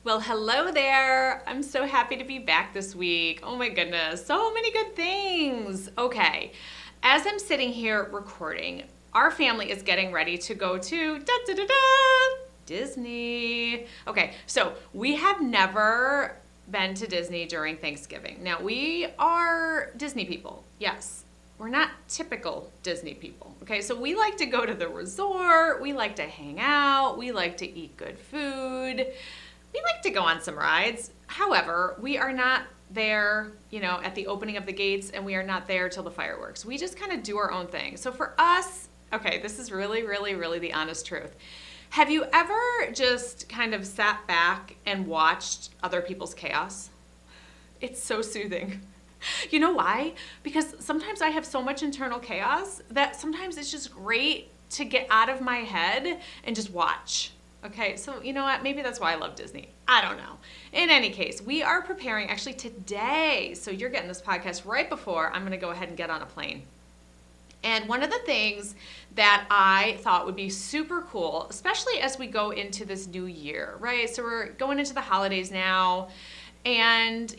Well, hello there. I'm so happy to be back this week. Oh my goodness, so many good things. Okay, as I'm sitting here recording, our family is getting ready to go to Disney. Okay, so we have never been to Disney during Thanksgiving. Now, we are Disney people, yes. We're not typical Disney people, okay? So we like to go to the resort, we like to hang out, we like to eat good food, we like to go on some rides. However, we are not there, at the opening of the gates, and we are not there till the fireworks. We just kind of do our own thing. So for us, okay, this is really, really, really the honest truth. Have you ever just kind of sat back and watched other people's chaos? It's so soothing. You know why? Because sometimes I have so much internal chaos that sometimes it's just great to get out of my head and just watch. Okay, so you know what? Maybe that's why I love Disney. I don't know. In any case, we are preparing actually today. So you're getting this podcast right before I'm going to go ahead and get on a plane. And one of the things that I thought would be super cool, especially as we go into this new year, right? So we're going into the holidays now. And,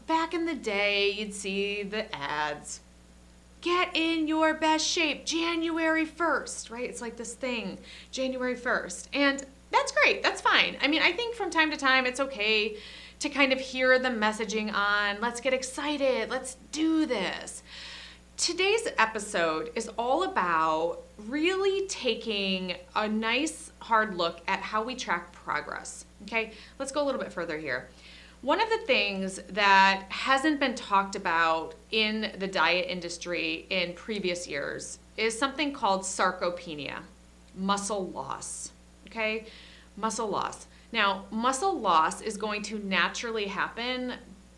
back in the day, you'd see the ads. Get in your best shape, January 1st, right? It's like this thing, January 1st. And that's great. That's fine. I mean, I think from time to time, it's okay to kind of hear the messaging on, let's get excited, let's do this. Today's episode is all about really taking a nice hard look at how we track progress. Okay, let's go a little bit further here. One of the things that hasn't been talked about in the diet industry in previous years is something called sarcopenia, muscle loss. Okay, muscle loss. Now, muscle loss is going to naturally happen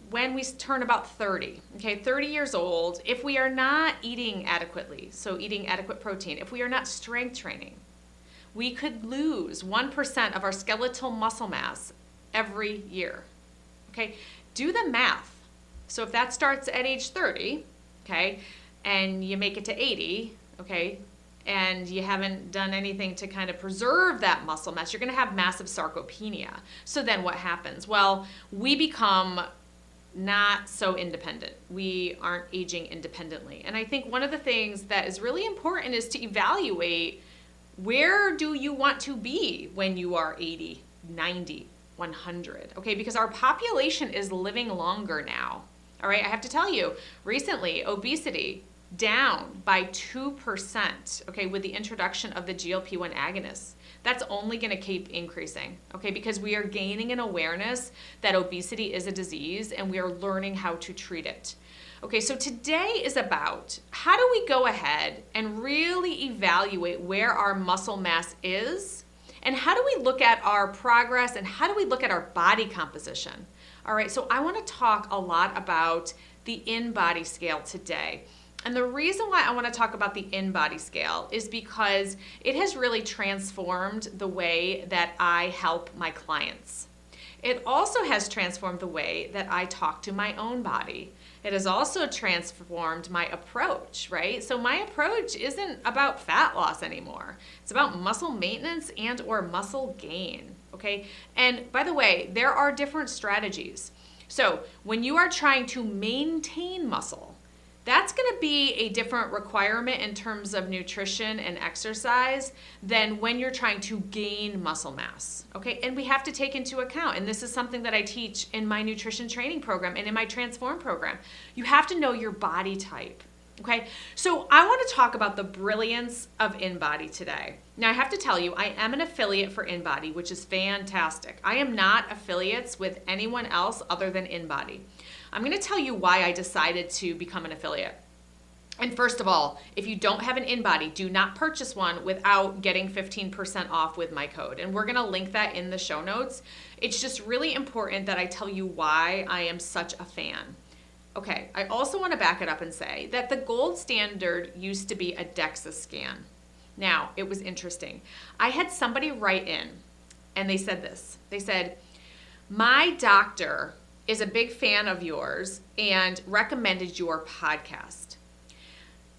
when we turn about 30, okay, 30 years old, if we are not eating adequately, so eating adequate protein, if we are not strength training, we could lose 1% of our skeletal muscle mass every year, okay? Do the math. So if that starts at age 30, okay, and you make it to 80, okay, and you haven't done anything to kind of preserve that muscle mass, you're gonna have massive sarcopenia. So then what happens? Well, we become not so independent. We aren't aging independently. And I think one of the things that is really important is to evaluate, where do you want to be when you are 80, 90, 100? Okay, because our population is living longer now. All right, I have to tell you, recently, obesity down by 2%, okay, with the introduction of the GLP-1 agonists. That's only going to keep increasing, okay, because we are gaining an awareness that obesity is a disease and we are learning how to treat it. Okay, so today is about how do we go ahead and really evaluate where our muscle mass is, and how do we look at our progress, and how do we look at our body composition? All right, so I want to talk a lot about the InBody Scale today. And the reason why I want to talk about the InBody Scale is because it has really transformed the way that I help my clients. It also has transformed the way that I talk to my own body. It has also transformed my approach, right? So my approach isn't about fat loss anymore. It's about muscle maintenance and or muscle gain, okay? And by the way, there are different strategies. So when you are trying to maintain muscle, that's going to be a different requirement in terms of nutrition and exercise than when you're trying to gain muscle mass, okay? And we have to take into account, and this is something that I teach in my nutrition training program and in my Transform program. You have to know your body type, okay? So I want to talk about the brilliance of InBody today. Now I have to tell you, I am an affiliate for InBody, which is fantastic. I am not affiliates with anyone else other than InBody. I'm going to tell you why I decided to become an affiliate. And first of all, if you don't have an InBody, do not purchase one without getting 15% off with my code. And we're going to link that in the show notes. It's just really important that I tell you why I am such a fan. Okay, I also want to back it up and say that the gold standard used to be a DEXA scan. Now, it was interesting. I had somebody write in and they said this. They said, my doctor is a big fan of yours and recommended your podcast.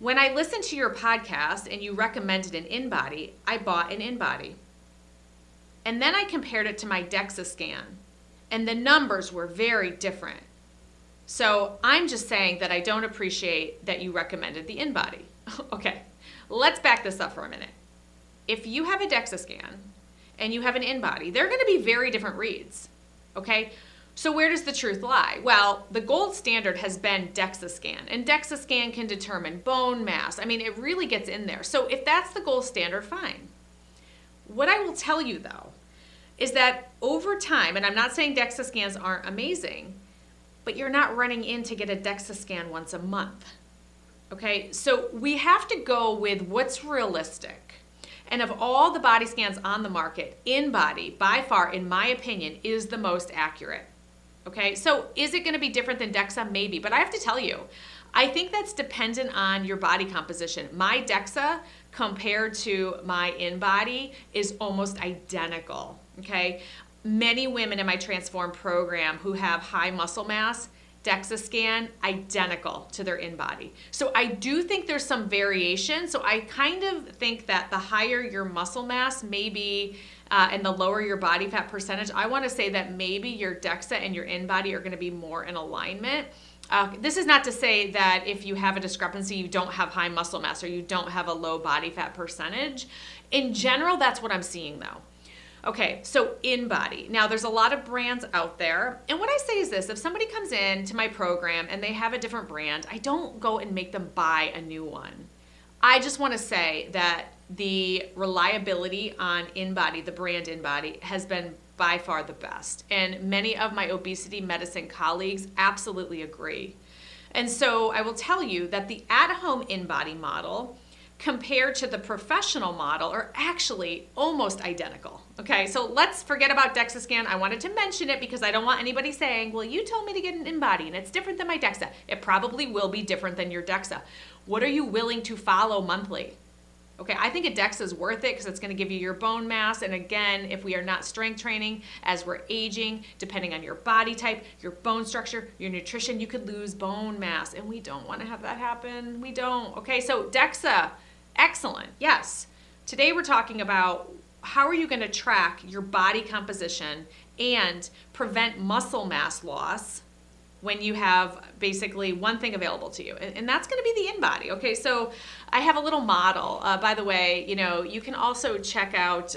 When I listened to your podcast and you recommended an InBody, I bought an InBody. And then I compared it to my DEXA scan, and the numbers were very different. So I'm just saying that I don't appreciate that you recommended the InBody. Okay, let's back this up for a minute. If you have a DEXA scan and you have an InBody, they're going to be very different reads. Okay, so where does the truth lie? Well, the gold standard has been DEXA scan, and DEXA scan can determine bone mass. I mean, it really gets in there. So if that's the gold standard, fine. What I will tell you though is that over time, and I'm not saying DEXA scans aren't amazing, but you're not running in to get a DEXA scan once a month. Okay, so we have to go with what's realistic. And of all the body scans on the market, InBody, by far, in my opinion, is the most accurate. Okay, so is it going to be different than DEXA? Maybe, but I have to tell you, I think that's dependent on your body composition. My DEXA compared to my InBody is almost identical. Okay, many women in my Transform program who have high muscle mass, DEXA scan, identical to their InBody. So I do think there's some variation. So I kind of think that the higher your muscle mass, maybe, and the lower your body fat percentage, I want to say that maybe your DEXA and your InBody are going to be more in alignment. This is not to say that if you have a discrepancy, you don't have high muscle mass or you don't have a low body fat percentage. In general, that's what I'm seeing though. Okay, so InBody. Now, there's a lot of brands out there. And what I say is this, if somebody comes in to my program and they have a different brand, I don't go and make them buy a new one. I just want to say that the reliability on InBody, the brand InBody, has been by far the best. And many of my obesity medicine colleagues absolutely agree. And so I will tell you that the at-home InBody model compared to the professional model are actually almost identical. Okay, so let's forget about DEXA scan. I wanted to mention it because I don't want anybody saying, well, you told me to get an InBody and it's different than my DEXA. It probably will be different than your DEXA. What are you willing to follow monthly? Okay, I think a DEXA is worth it because it's going to give you your bone mass. And again, if we are not strength training as we're aging, depending on your body type, your bone structure, your nutrition, you could lose bone mass. And we don't want to have that happen. We don't. Okay, so DEXA, excellent. Yes. Today we're talking about how are you going to track your body composition and prevent muscle mass loss when you have basically one thing available to you, and that's going to be the InBody. Okay, so I have a little model. By the way, you can also check out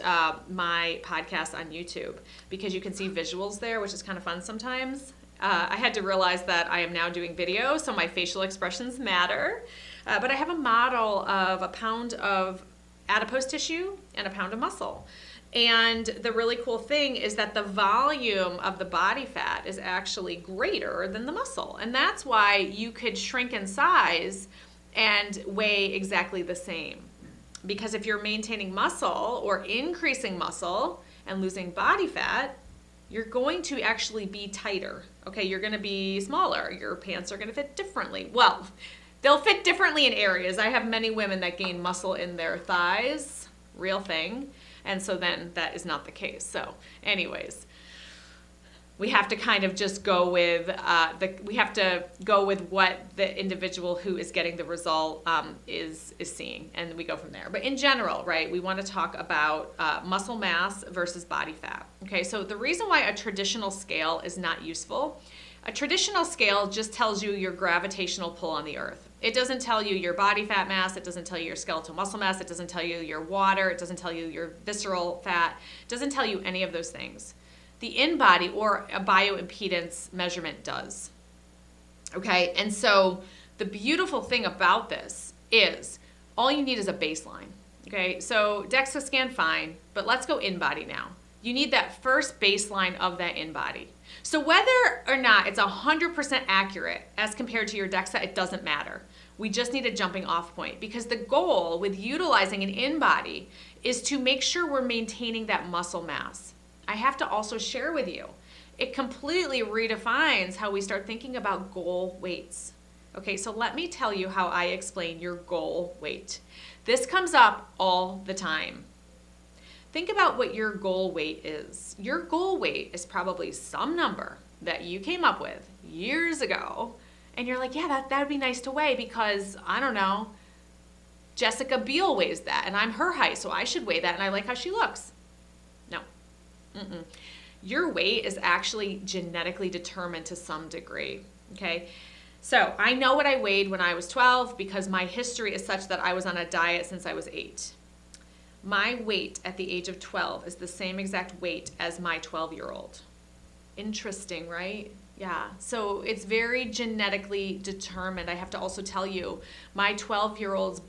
my podcast on YouTube because you can see visuals there, which is kind of fun sometimes. I had to realize that I am now doing video, so my facial expressions matter. But I have a model of a pound of adipose tissue and a pound of muscle. And the really cool thing is that the volume of the body fat is actually greater than the muscle. And that's why you could shrink in size and weigh exactly the same. Because if you're maintaining muscle or increasing muscle and losing body fat, you're going to actually be tighter. Okay, you're going to be smaller. Your pants are going to fit differently. Well, they'll fit differently in areas. I have many women that gain muscle in their thighs, real thing. And so then that is not the case. So anyways, we have to kind of just go with what the individual who is getting the result is seeing, and we go from there. But in general, right, we want to talk about muscle mass versus body fat. Okay, so the reason why a traditional scale is not useful, a traditional scale just tells you your gravitational pull on the earth. It doesn't tell you your body fat mass, it doesn't tell you your skeletal muscle mass, it doesn't tell you your water, it doesn't tell you your visceral fat, it doesn't tell you any of those things. The InBody or a bioimpedance measurement does. Okay, and so the beautiful thing about this is all you need is a baseline. Okay, so DEXA scan, fine, but let's go InBody now. You need that first baseline of that InBody. So whether or not it's 100% accurate as compared to your DEXA, it doesn't matter. We just need a jumping off point because the goal with utilizing an InBody is to make sure we're maintaining that muscle mass. I have to also share with you, it completely redefines how we start thinking about goal weights. Okay, so let me tell you how I explain your goal weight. This comes up all the time. Think about what your goal weight is. Your goal weight is probably some number that you came up with years ago, and you're like, yeah, that would be nice to weigh because, I don't know, Jessica Biel weighs that, and I'm her height, so I should weigh that, and I like how she looks. No, Your weight is actually genetically determined to some degree, okay? So I know what I weighed when I was 12 because my history is such that I was on a diet since I was 8. My weight at the age of 12 is the same exact weight as my 12-year-old. Interesting, right? Yeah, so it's very genetically determined. I have to also tell you, my 12-year-old's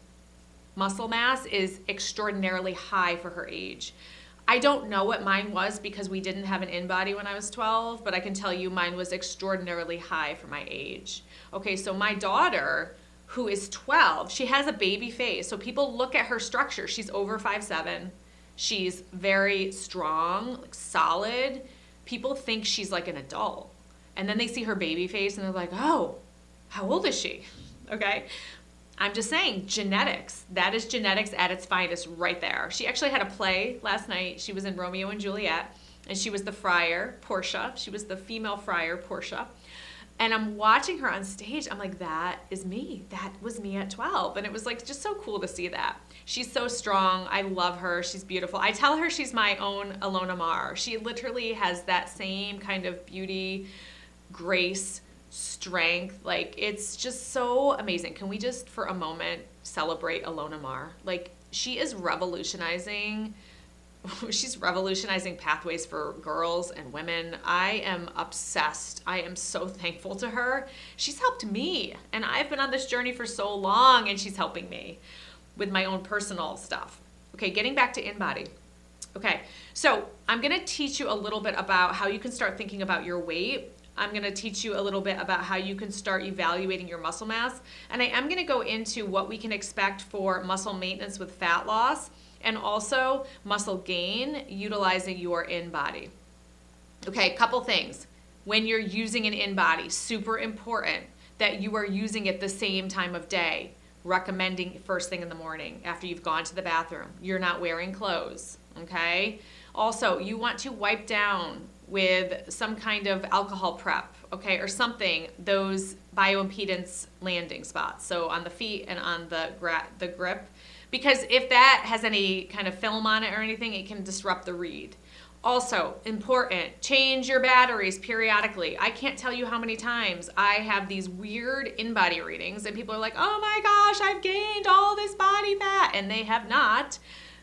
muscle mass is extraordinarily high for her age. I don't know what mine was because we didn't have an InBody when I was 12, but I can tell you mine was extraordinarily high for my age. Okay, so my daughter, who is 12, she has a baby face. So people look at her structure. She's over 5'7". She's very strong, like solid. People think she's like an adult. And then they see her baby face and they're like, oh, how old is she? Okay. I'm just saying, genetics. That is genetics at its finest right there. She actually had a play last night. She was in Romeo and Juliet, and she was the friar, Portia. She was the female friar, Portia. And I'm watching her on stage. I'm like, that is me. That was me at 12. And it was like just so cool to see that. She's so strong. I love her. She's beautiful. I tell her she's my own Ilona Maher. She literally has that same kind of beauty, grace, strength. Like, it's just so amazing. Can we just for a moment celebrate Ilona Maher? Like, she is revolutionizing. She's revolutionizing pathways for girls and women. I am obsessed. I am so thankful to her. She's helped me, and I've been on this journey for so long, and she's helping me with my own personal stuff. Okay, getting back to InBody. Okay, so I'm going to teach you a little bit about how you can start thinking about your weight. I'm going to teach you a little bit about how you can start evaluating your muscle mass. And I am going to go into what we can expect for muscle maintenance with fat loss and also muscle gain utilizing your InBody. Okay, a couple things. When you're using an InBody, super important that you are using it the same time of day. Recommending first thing in the morning after you've gone to the bathroom. You're not wearing clothes, okay? Also, you want to wipe down with some kind of alcohol prep, okay, or something, those bioimpedance landing spots, so on the feet and on the grip, because if that has any kind of film on it or anything, it can disrupt the read. Also, important, change your batteries periodically. I can't tell you how many times I have these weird InBody readings and people are like, oh my gosh, I've gained all this body fat, and they have not.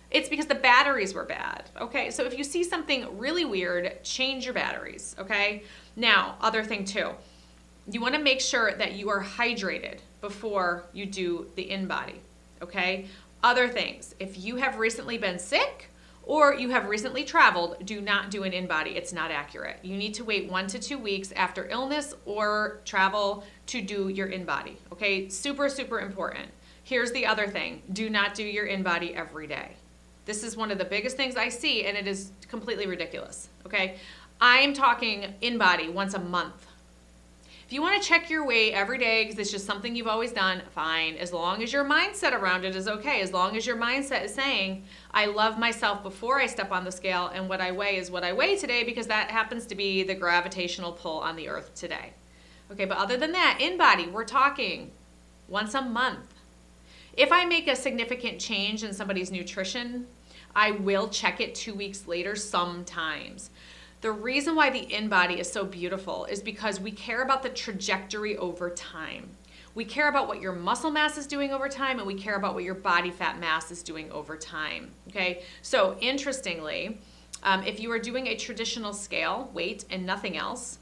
It's because the batteries were bad, okay? So if you see something really weird, change your batteries, okay? Now, other thing too, you wanna make sure that you are hydrated before you do the InBody, okay? Other things, if you have recently been sick or you have recently traveled, do not do an InBody. It's not accurate. You need to wait 1 to 2 weeks after illness or travel to do your InBody, okay? Super, super important. Here's the other thing. Do not do your InBody every day. This is one of the biggest things I see, and it is completely ridiculous, okay? I'm talking InBody once a month. If you want to check your weight every day because it's just something you've always done, fine. As long as your mindset around it is okay. As long as your mindset is saying, I love myself before I step on the scale, and what I weigh is what I weigh today because that happens to be the gravitational pull on the earth today. Okay, but other than that, InBody, we're talking once a month. If I make a significant change in somebody's nutrition, I will check it 2 weeks later sometimes. The reason why the InBody is so beautiful is because we care about the trajectory over time. We care about what your muscle mass is doing over time, and we care about what your body fat mass is doing over time, okay? So interestingly, if you are doing a traditional scale, weight and nothing else,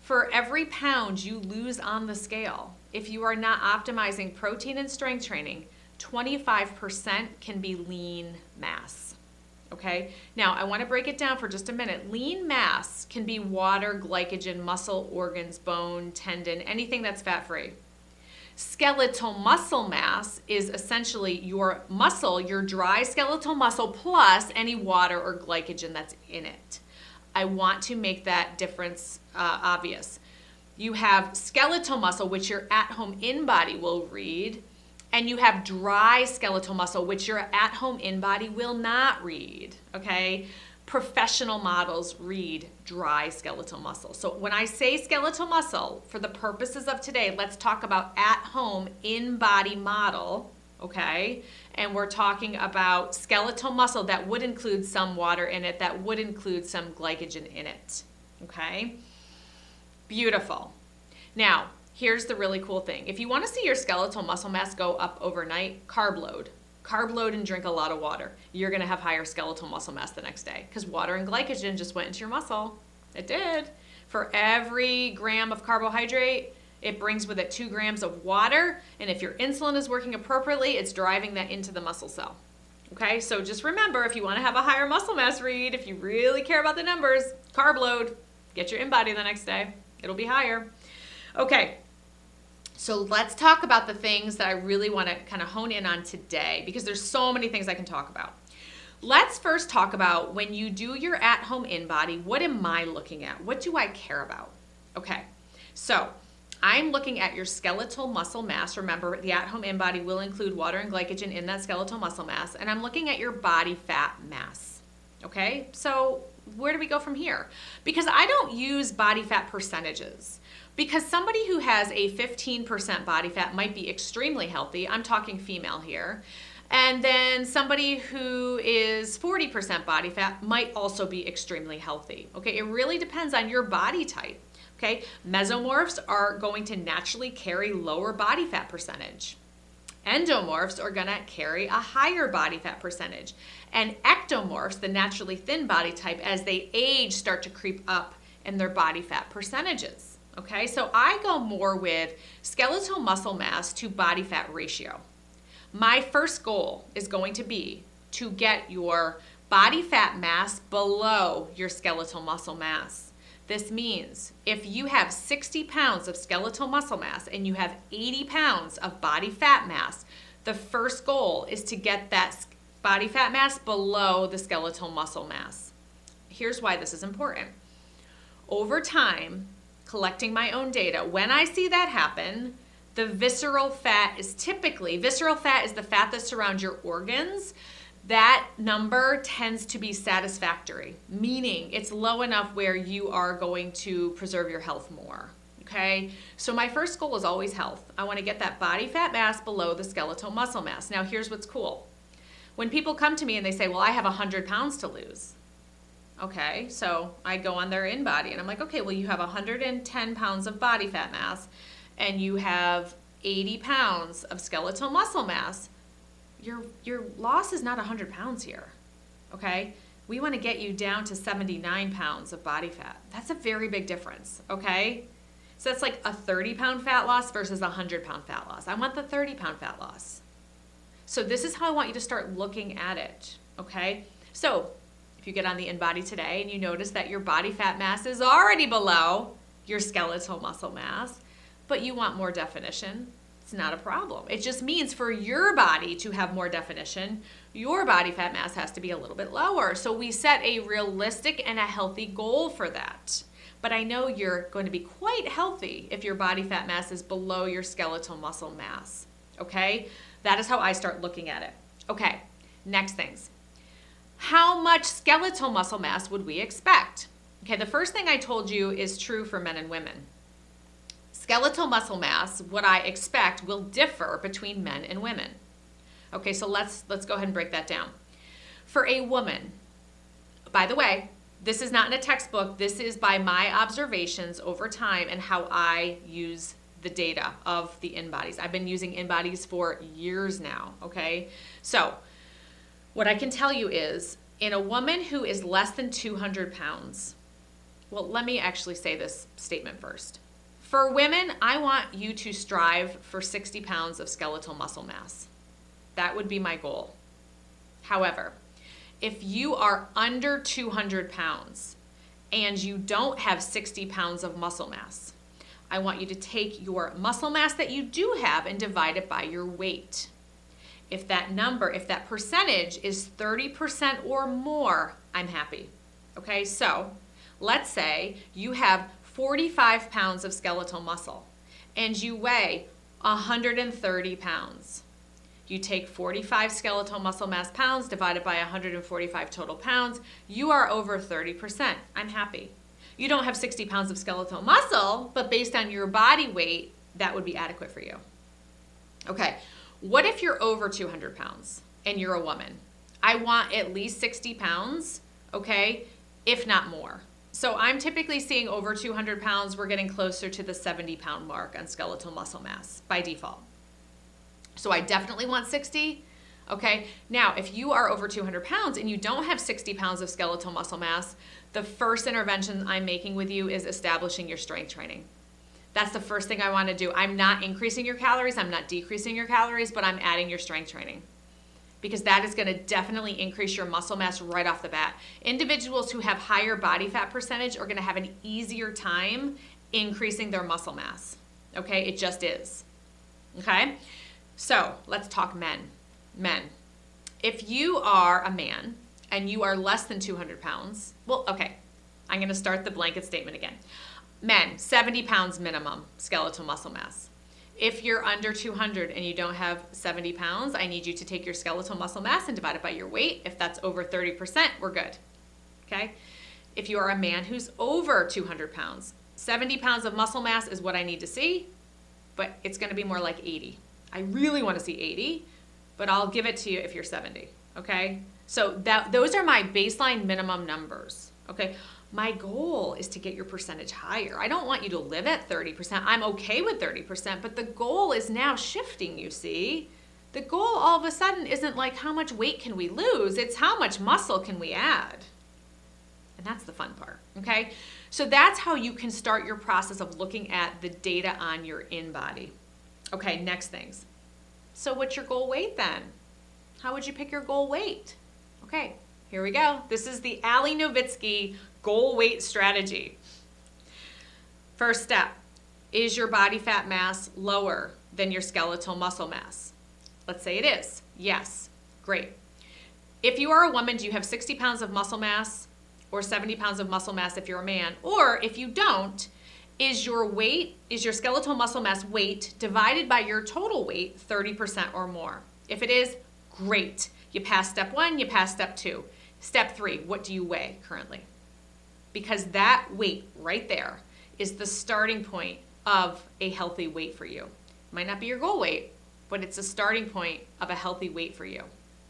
for every pound you lose on the scale, if you are not optimizing protein and strength training, 25% can be lean mass, okay? Now, I want to break it down for just a minute. Lean mass can be water, glycogen, muscle, organs, bone, tendon, anything that's fat-free. Skeletal muscle mass is essentially your muscle, your dry skeletal muscle, plus any water or glycogen that's in it. I want to make that difference obvious. You have skeletal muscle, which your at-home InBody will read, and you have dry skeletal muscle, which your at-home InBody will not read, okay? Professional models read dry skeletal muscle. So when I say skeletal muscle, for the purposes of today, let's talk about at-home InBody model, okay? and we're talking about skeletal muscle that would include some water in it, that would include some glycogen in it, okay? Beautiful. Now, here's the really cool thing. If you want to see your skeletal muscle mass go up overnight, carb load. Carb load and drink a lot of water. You're going to have higher skeletal muscle mass the next day because water and glycogen just went into your muscle. It did. For every gram of carbohydrate, it brings with it 2 grams of water, and if your insulin is working appropriately, it's driving that into the muscle cell. Okay, so just remember, if you want to have a higher muscle mass read, if you really care about the numbers, carb load, get your InBody the next day. It'll be higher. Okay, so let's talk about the things that I really want to kind of hone in on today because there's so many things I can talk about. Let's first talk about when you do your at-home InBody, what am I looking at? What do I care about? Okay, so I'm looking at your skeletal muscle mass. Remember, the at-home InBody will include water and glycogen in that skeletal muscle mass, and I'm looking at your body fat mass. Okay, so where do we go from here? Because I don't use body fat percentages. Because somebody who has a 15% body fat might be extremely healthy. I'm talking female here. And then somebody who is 40% body fat might also be extremely healthy. Okay, it really depends on your body type. Okay, mesomorphs are going to naturally carry lower body fat percentage. Endomorphs are going to carry a higher body fat percentage. And ectomorphs, the naturally thin body type, as they age, start to creep up in their body fat percentages. Okay, so I go more with skeletal muscle mass to body fat ratio. My first goal is going to be to get your body fat mass below your skeletal muscle mass. This means if you have 60 pounds of skeletal muscle mass and you have 80 pounds of body fat mass, the first goal is to get that body fat mass below the skeletal muscle mass. Here's why this is important. Over time, collecting my own data, when I see that happen, the visceral fat is visceral fat is the fat that surrounds your organs. That number tends to be satisfactory, meaning it's low enough where you are going to preserve your health more. Okay, so my first goal is always health. I want to get that body fat mass below the skeletal muscle mass. Now, here's what's cool. When people come to me and they say, well, I have 100 pounds to lose. Okay, so I go on their InBody and I'm like, okay, well, you have 110 pounds of body fat mass and you have 80 pounds of skeletal muscle mass. Your loss is not 100 pounds here, okay? We want to get you down to 79 pounds of body fat. That's a very big difference, okay? So that's like a 30-pound fat loss versus a 100-pound fat loss. I want the 30-pound fat loss. So this is how I want you to start looking at it, okay? So if you get on the InBody today and you notice that your body fat mass is already below your skeletal muscle mass, but you want more definition, it's not a problem. It just means for your body to have more definition, your body fat mass has to be a little bit lower. So we set a realistic and a healthy goal for that. But I know you're going to be quite healthy if your body fat mass is below your skeletal muscle mass. Okay? That is how I start looking at it. Okay, next things. How much skeletal muscle mass would we expect? Okay, the first thing I told you is true for men and women. Skeletal muscle mass, what I expect, will differ between men and women. Okay, so let's go ahead and break that down. For a woman, by the way, this is not in a textbook. This is by my observations over time and how I use the data of the InBodies. I've been using InBodies for years now, okay? So what I can tell you is in a woman who is less than 200 pounds, well, let me actually say this statement first. For women, I want you to strive for 60 pounds of skeletal muscle mass. That would be my goal. However, if you are under 200 pounds and you don't have 60 pounds of muscle mass, I want you to take your muscle mass that you do have and divide it by your weight. If that number, if that percentage is 30% or more, I'm happy. Okay, so let's say you have 45 pounds of skeletal muscle and you weigh 130 pounds. You take 45 skeletal muscle mass pounds divided by 145 total pounds, you are over 30%. I'm happy. You don't have 60 pounds of skeletal muscle, but based on your body weight, that would be adequate for you. Okay, What if you're over 200 pounds and you're a woman? I want at least 60 pounds, okay, if not more. So I'm typically seeing over 200 pounds. We're getting closer to the 70-pound mark on skeletal muscle mass by default. So I definitely want 60. Okay, now if you are over 200 pounds and you don't have 60 pounds of skeletal muscle mass, the first intervention I'm making with you is establishing your strength training. That's the first thing I want to do. I'm not increasing your calories, I'm not decreasing your calories, but I'm adding your strength training, because that is going to definitely increase your muscle mass right off the bat. Individuals who have higher body fat percentage are going to have an easier time increasing their muscle mass. Okay, it just is. Okay, so let's talk men. Men, if you are a man and you are less than 200 pounds, well, okay, I'm going to start the blanket statement again. Men, 70 pounds minimum skeletal muscle mass. If you're under 200 and you don't have 70 pounds, I need you to take your skeletal muscle mass and divide it by your weight. If that's over 30%, we're good. Okay? If you are a man who's over 200 pounds, 70 pounds of muscle mass is what I need to see, but it's going to be more like 80. I really want to see 80. But I'll give it to you if you're 70, okay? So those are my baseline minimum numbers, okay? My goal is to get your percentage higher. I don't want you to live at 30%. I'm okay with 30%, but the goal is now shifting, you see? The goal all of a sudden isn't like how much weight can we lose, it's how much muscle can we add. And that's the fun part, okay? So that's how you can start your process of looking at the data on your InBody. Okay, next things. So what's your goal weight then? How would you pick your goal weight? Okay, here we go. This is the Novitsky goal weight strategy. First step, is your body fat mass lower than your skeletal muscle mass? Let's say it is. Yes, great. If you are a woman, do you have 60 pounds of muscle mass or 70 pounds of muscle mass if you're a man? Or if you don't, is your skeletal muscle mass weight divided by your total weight 30% or more? If it is, great. You pass step 1, you pass step 2. Step 3, what do you weigh currently? Because that weight right there is the starting point of a healthy weight for you. It might not be your goal weight, but it's a starting point of a healthy weight for you,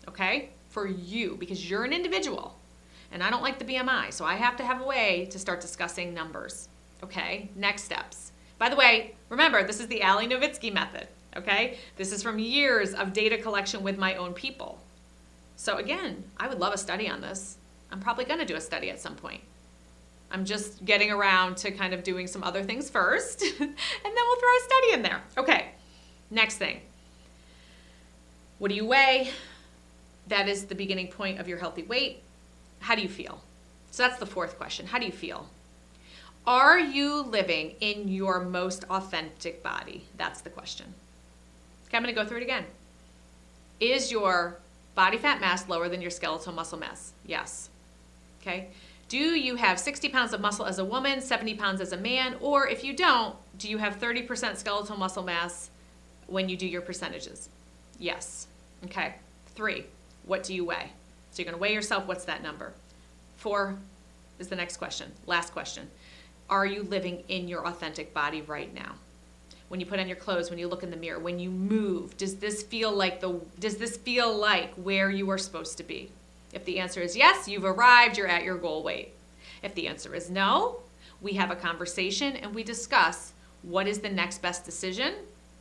okay? For you, because you're an individual. And I don't like the BMI, so I have to have a way to start discussing numbers. Okay, next steps. By the way, remember, this is the Novitsky method, okay? This is from years of data collection with my own people. So again, I would love a study on this. I'm probably gonna do a study at some point. I'm just getting around to kind of doing some other things first, and then we'll throw a study in there. Okay, next thing. What do you weigh? That is the beginning point of your healthy weight. How do you feel? So that's the fourth question. How do you feel? Are you living in your most authentic body? That's the question. Okay, I'm going to go through it again. Is your body fat mass lower than your skeletal muscle mass? Yes. Okay. Do you have 60 pounds of muscle as a woman, 70 pounds as a man? Or if you don't, do you have 30% skeletal muscle mass when you do your percentages? Yes. Okay. 3, what do you weigh? So you're going to weigh yourself. What's that number? 4 is the next question. Last question. Are you living in your authentic body right now? When you put on your clothes, when you look in the mirror, when you move, does this feel like where you are supposed to be? If the answer is yes, you've arrived, you're at your goal weight. If the answer is no, we have a conversation and we discuss what is the next best decision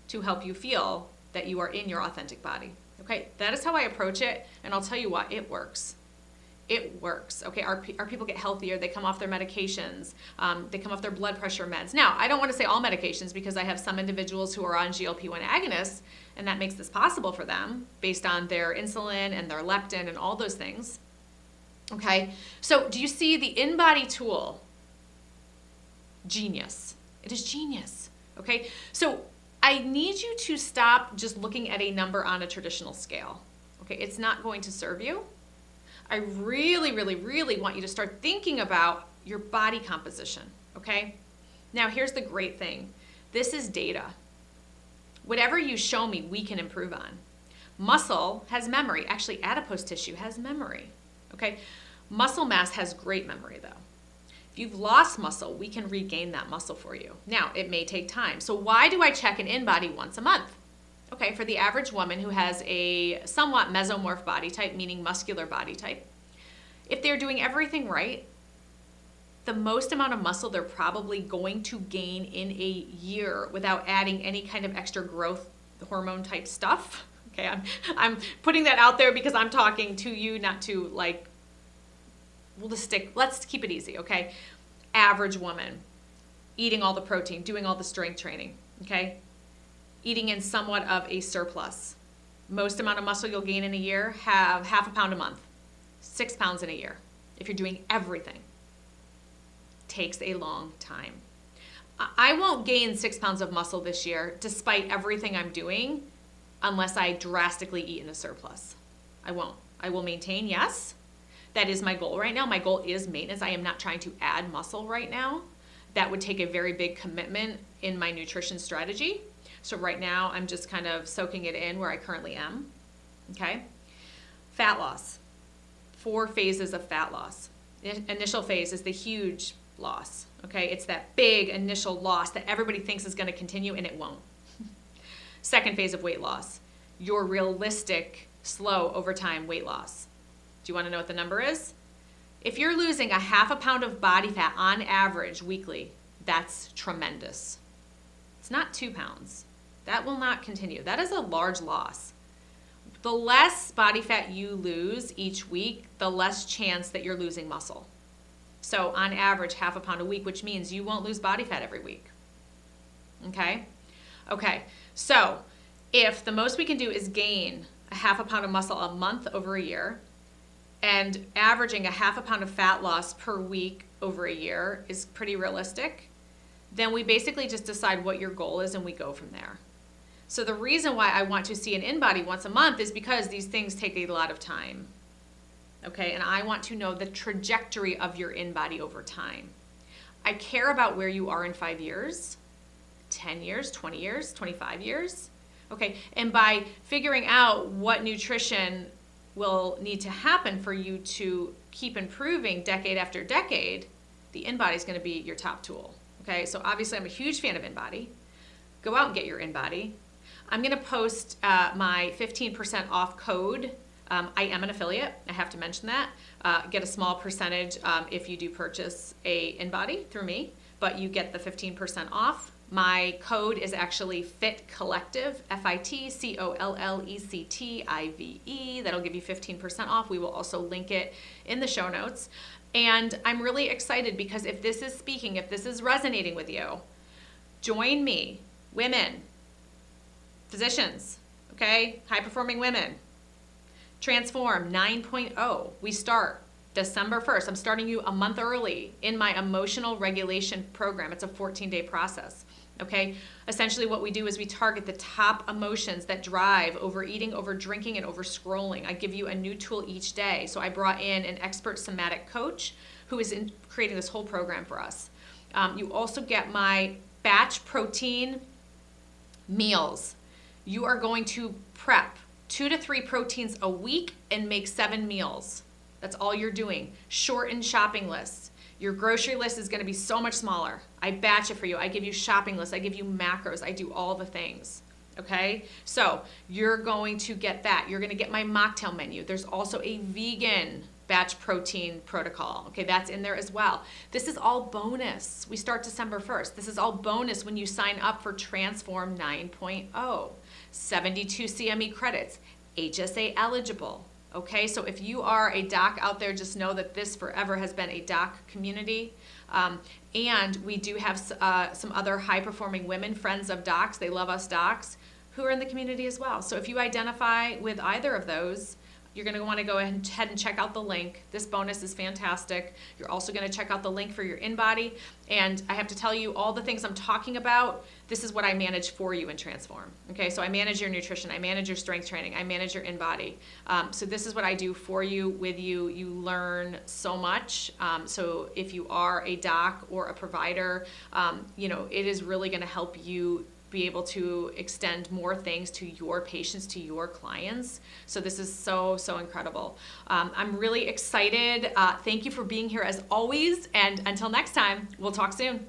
to help you feel that you are in your authentic body. Okay, that is how I approach it, and I'll tell you what, it works. It works. Okay, our people get healthier. They come off their medications. They come off their blood pressure meds. Now, I don't want to say all medications because I have some individuals who are on GLP-1 agonists, and that makes this possible for them based on their insulin and their leptin and all those things. Okay, so do you see the InBody tool? Genius. It is genius. Okay, so I need you to stop just looking at a number on a traditional scale. Okay, it's not going to serve you. I really, really, really want you to start thinking about your body composition, okay? Now, here's the great thing. This is data. Whatever you show me, we can improve on. Muscle has memory. Actually, adipose tissue has memory, okay? Muscle mass has great memory, though. If you've lost muscle, we can regain that muscle for you. Now, it may take time. So why do I check an InBody once a month? Okay, for the average woman who has a somewhat mesomorph body type, meaning muscular body type, if they're doing everything right, the most amount of muscle they're probably going to gain in a year without adding any kind of extra growth hormone type stuff. Okay, I'm putting that out there because I'm talking to you, not to like, let's keep it easy, okay? Average woman, eating all the protein, doing all the strength training, okay? Eating in somewhat of a surplus. Most amount of muscle you'll gain in a year, have half a pound a month, 6 pounds in a year, if you're doing everything. Takes a long time. I won't gain 6 pounds of muscle this year despite everything I'm doing unless I drastically eat in a surplus. I won't. I will maintain, yes. That is my goal right now. My goal is maintenance. I am not trying to add muscle right now. That would take a very big commitment in my nutrition strategy. So right now I'm just kind of soaking it in where I currently am. Okay? Fat loss. 4 phases of fat loss. Initial phase is the huge loss. Okay? It's that big initial loss that everybody thinks is going to continue, and it won't. Second phase of weight loss. Your realistic, slow, over time weight loss. Do you want to know what the number is? If you're losing a half a pound of body fat on average weekly, that's tremendous. It's not 2 pounds. That will not continue. That is a large loss. The less body fat you lose each week, the less chance that you're losing muscle. So on average, half a pound a week, which means you won't lose body fat every week. Okay? Okay, so if the most we can do is gain a half a pound of muscle a month over a year, and averaging a half a pound of fat loss per week over a year is pretty realistic, then we basically just decide what your goal is and we go from there. So the reason why I want to see an InBody once a month is because these things take a lot of time. Okay, and I want to know the trajectory of your InBody over time. I care about where you are in 5 years, 10 years, 20 years, 25 years. Okay, and by figuring out what nutrition will need to happen for you to keep improving decade after decade, the InBody is going to be your top tool. Okay, so obviously I'm a huge fan of InBody. Go out and get your InBody. I'm going to post my 15% off code. I am an affiliate. I have to mention that. Get a small percentage if you do purchase a InBody through me, but you get the 15% off. My code is actually FIT Collective, FITCOLLECTIVE. That'll give you 15% off. We will also link it in the show notes. And I'm really excited because if this is speaking, if this is resonating with you, join me, women, physicians, okay, high-performing women. Transform 9.0. We start December 1st. I'm starting you a month early in my emotional regulation program. It's a 14-day process. Okay, essentially what we do is we target the top emotions that drive overeating, over drinking, and over scrolling. I give you a new tool each day. So I brought in an expert somatic coach who is creating this whole program for us. You also get my batch protein meals. You are going to prep 2 to 3 proteins a week and make 7 meals. That's all you're doing. Shorten shopping lists. Your grocery list is going to be so much smaller. I batch it for you. I give you shopping lists. I give you macros. I do all the things. Okay? So you're going to get that. You're going to get my mocktail menu. There's also a vegan batch protein protocol. Okay, that's in there as well. This is all bonus. We start December 1st. This is all bonus when you sign up for Transform 9.0. 72 CME credits, HSA eligible. Okay, so if you are a doc out there, just know that this forever has been a doc community. And we do have some other high-performing women, friends of docs, they love us docs, who are in the community as well. So if you identify with either of those, you're going to want to go ahead and check out the link. This bonus is fantastic. You're also going to check out the link for your InBody. And I have to tell you, all the things I'm talking about, this is what I manage for you in Transform. Okay, so I manage your nutrition, I manage your strength training, I manage your InBody. So this is what I do for you, with you. You learn so much. So if you are a doc or a provider, it is really going to help you be able to extend more things to your patients, to your clients. So this is so, so incredible. I'm really excited. Thank you for being here as always. And until next time, we'll talk soon.